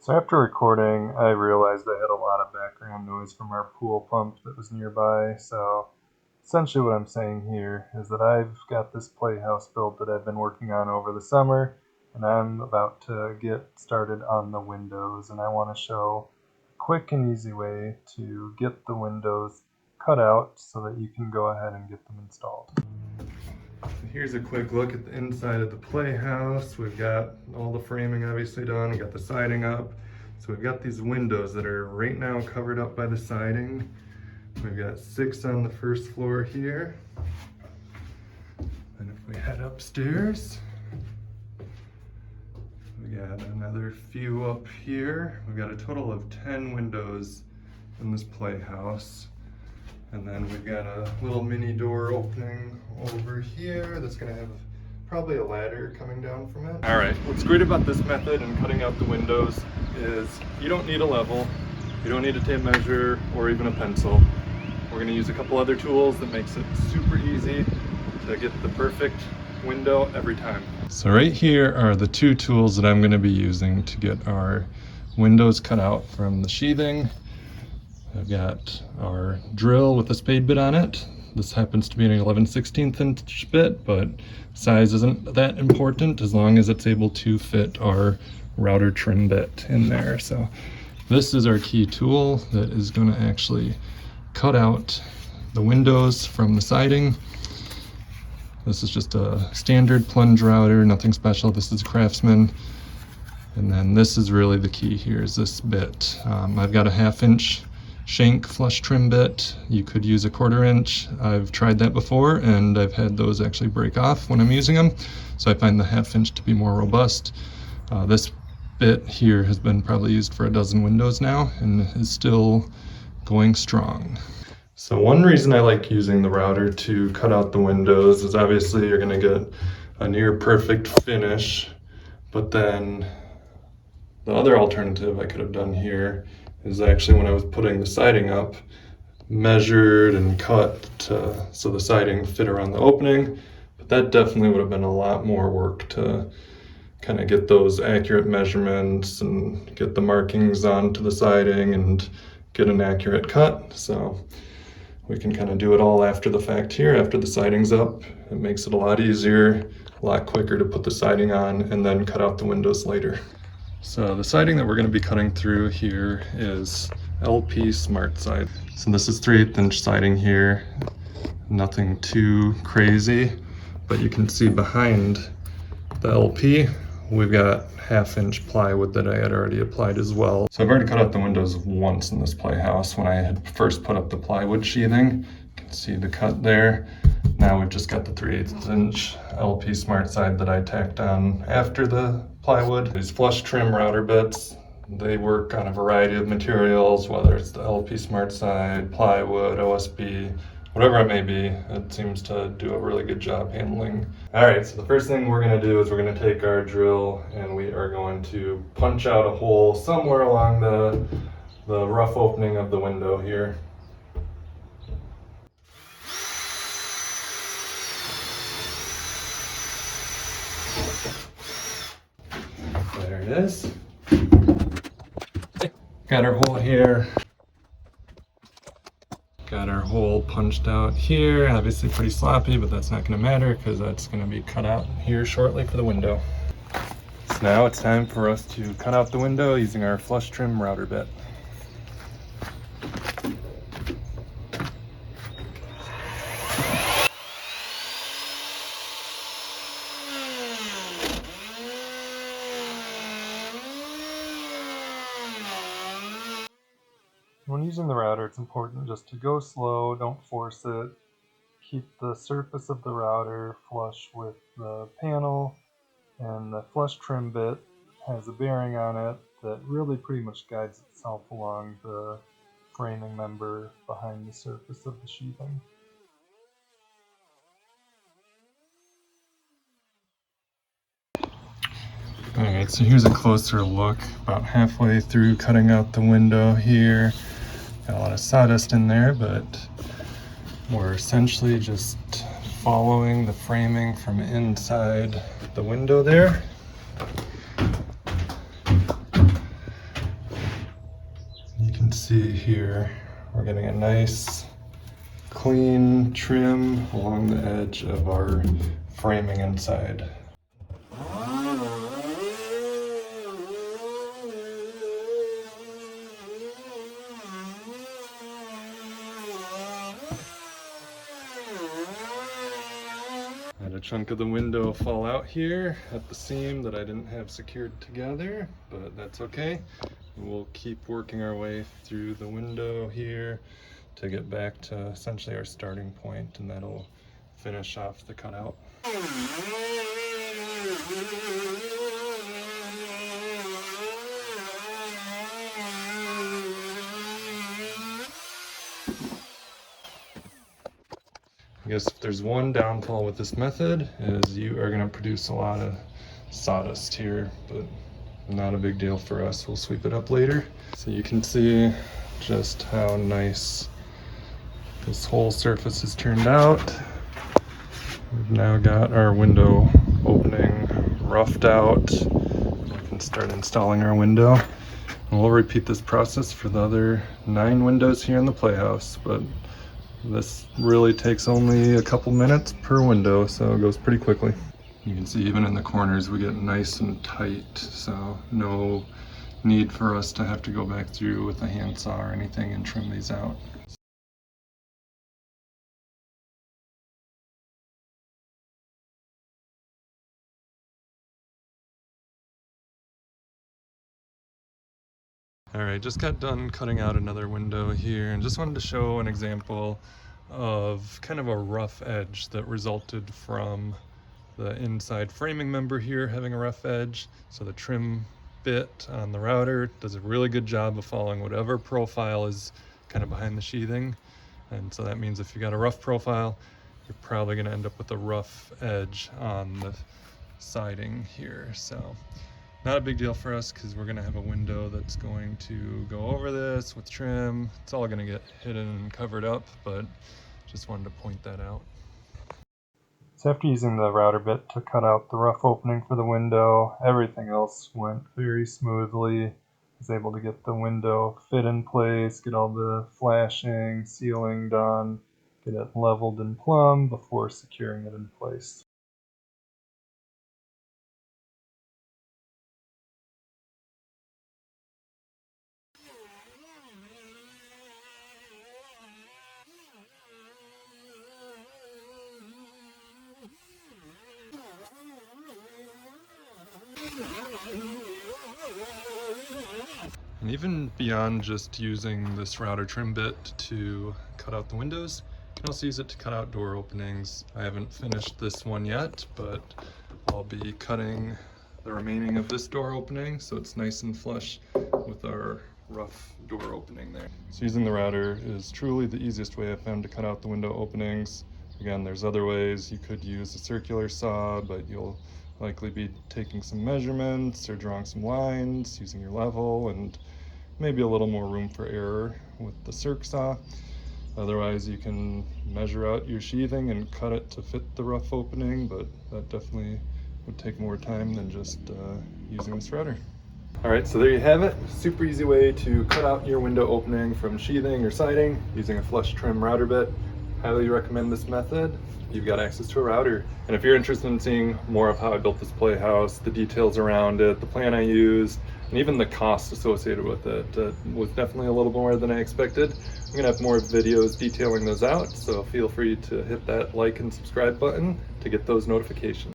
So after recording, I realized I had a lot of background noise from our pool pump that was nearby. So essentially what I'm saying here is that I've got this playhouse built that I've been working on over the summer, and I'm about to get started on the windows, and I want to show a quick and easy way to get the windows cut out so that you can go ahead and get them installed. Here's a quick look at the inside of the playhouse. We've got all the framing obviously done, we got the siding up. So we've got these windows that are right now covered up by the siding. We've got 6 on the first floor here. And if we head upstairs, we got another few up here. We've got a total of 10 windows in this playhouse. And then we've got a little mini door opening over here that's gonna have probably a ladder coming down from it. All right, what's great about this method and cutting out the windows is you don't need a level, you don't need a tape measure or even a pencil. We're gonna use a couple other tools that makes it super easy to get the perfect window every time. So right here are the 2 tools that I'm gonna be using to get our windows cut out from the sheathing. I've got our drill with a spade bit on it. This happens to be an 11/16 inch bit, but size isn't that important as long as it's able to fit our router trim bit in there. So this is our key tool that is going to actually cut out the windows from the siding. This is just a standard plunge router, nothing special. This is Craftsman. And then this is really the key here, is this bit. I've got a 1/2 inch shank flush trim bit. You could use a 1/4 inch. I've tried that before and I've had those actually break off when I'm using them. So I find the 1/2 inch to be more robust. This bit here has been probably used for a dozen windows now and is still going strong. So one reason I like using the router to cut out the windows is obviously you're gonna get a near perfect finish, but then the other alternative I could have done here is actually when I was putting the siding up, measured and cut so the siding fit around the opening, but that definitely would have been a lot more work to kind of get those accurate measurements and get the markings onto the siding and get an accurate cut. So we can kind of do it all after the fact here, after the siding's up. It makes it a lot easier, a lot quicker to put the siding on and then cut out the windows later. So the siding that we're going to be cutting through here is LP Smart Side. So this is 3/8 inch siding here, nothing too crazy, but you can see behind the LP, we've got 1/2 inch plywood that I had already applied as well. So I've already cut out the windows once in this playhouse when I had first put up the plywood sheathing. You can see the cut there. Now we've just got the 3/8 inch LP Smart Side that I tacked on after the plywood. These flush trim router bits, they work on a variety of materials, whether it's the LP Smart Side, plywood, OSB, whatever it may be. It seems to do a really good job handling. All right, so the first thing we're gonna do is we're gonna take our drill and we are going to punch out a hole somewhere along the rough opening of the window here. There it is. Got our hole here. Got our hole punched out here. Obviously pretty sloppy, but that's not going to matter because that's going to be cut out here shortly for the window. So now it's time for us to cut out the window using our flush trim router bit. When using the router, it's important just to go slow, don't force it. Keep the surface of the router flush with the panel, and the flush trim bit has a bearing on it that really pretty much guides itself along the framing member behind the surface of the sheathing. Alright, so here's a closer look, about halfway through cutting out the window here. Got a lot of sawdust in there, but we're essentially just following the framing from inside the window there. can see here, we're getting a nice clean trim along the edge of our framing inside. I had a chunk of the window fall out here at the seam that I didn't have secured together, but that's okay. We'll keep working our way through the window here to get back to essentially our starting point, and that'll finish off the cutout. I guess if there's one downfall with this method is you are going to produce a lot of sawdust here, but not a big deal for us. We'll sweep it up later. So you can see just how nice this whole surface has turned out. We've now got our window opening roughed out. We can start installing our window. And we'll repeat this process for the other 9 windows here in the Playhouse, but this really takes only a couple minutes per window, so it goes pretty quickly. You can see even in the corners we get nice and tight, so no need for us to have to go back through with a handsaw or anything and trim these out. Alright, just got done cutting out another window here and just wanted to show an example of kind of a rough edge that resulted from the inside framing member here having a rough edge. So the trim bit on the router does a really good job of following whatever profile is kind of behind the sheathing. And so that means if you got a rough profile, you're probably going to end up with a rough edge on the siding here. So not a big deal for us because we're going to have a window that's going to go over this with trim. It's all going to get hidden and covered up, but just wanted to point that out. So after using the router bit to cut out the rough opening for the window, everything else went very smoothly. I was able to get the window fit in place, get all the flashing, sealing done, get it leveled and plumb before securing it in place. And even beyond just using this router trim bit to cut out the windows, you can also use it to cut out door openings. I haven't finished this one yet, but I'll be cutting the remaining of this door opening so it's nice and flush with our rough door opening there. So using the router is truly the easiest way I've found to cut out the window openings. Again, there's other ways. You could use a circular saw, but you'll likely be taking some measurements or drawing some lines, using your level, and maybe a little more room for error with the circ saw. Otherwise, you can measure out your sheathing and cut it to fit the rough opening, but that definitely would take more time than just using this router. All right, so there you have it. Super easy way to cut out your window opening from sheathing or siding using a flush trim router bit. Highly recommend this method. You've got access to a router. And if you're interested in seeing more of how I built this Playhouse, the details around it, the plan I used, and even the cost associated with it, was definitely a little more than I expected. I'm gonna have more videos detailing those out, so feel free to hit that like and subscribe button to get those notifications.